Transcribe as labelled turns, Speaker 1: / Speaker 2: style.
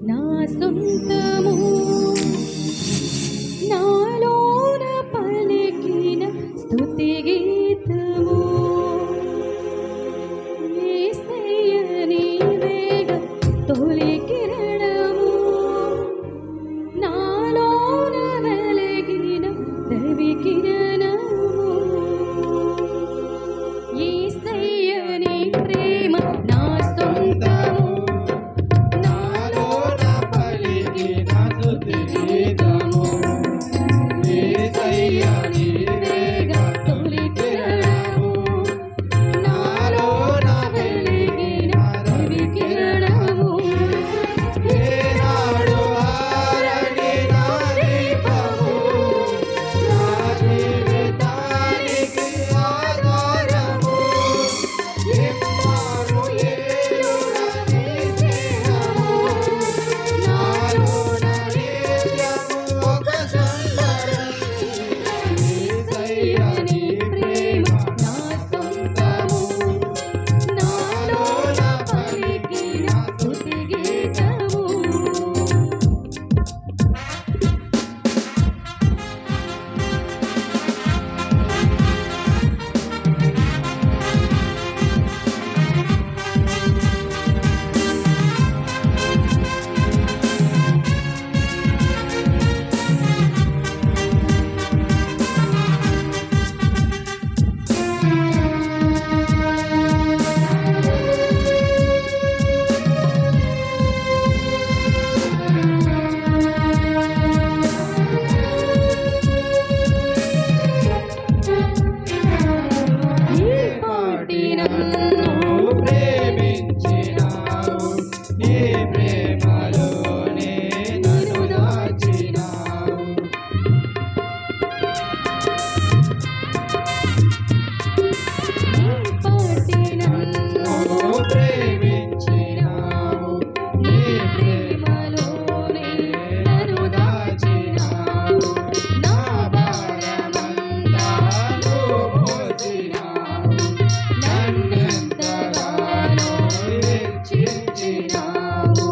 Speaker 1: నా సొంతము నాలోన పలికిన స్తుతి గీతము యేసయ్య నీవేగా తొలి కిరణము నాలోన వెలిగిన దైవి కిరణము యేసయ్య నీ ప్రేమ నా సొంతము నాలోన పలికిన స్తుతి గీతము యేసయ్య నీవేగా తొలి కిరణము నాలోన వెలిగిన దైవి కిరణము
Speaker 2: ఏనాడు ఆరని నా దీపము నా జీవితానికి ఆధారము ఇమ్మానుయేలుగా నీ స్నేహము నాలోన నిత్యము ఒక సంబరం యేసయ్య నీ ప్రేమ
Speaker 1: నా సొంతము నాలోన పలికిన స్తుతి గీతము ఈ పాటి నన్ను
Speaker 2: ప్రేమించినావు నీ ప్రేమలోనే నన్ను దాచినావు
Speaker 1: ఈ పాటి నన్ను
Speaker 2: ప్రేమించినావు నీ
Speaker 1: ప్రేమలోనే నన్ను దాచినావు నా భారమంతా
Speaker 2: నువ్వు మోసినావు
Speaker 1: నన్నెంతగానో
Speaker 2: హెచ్చించినావు
Speaker 1: హెచ్చించినావు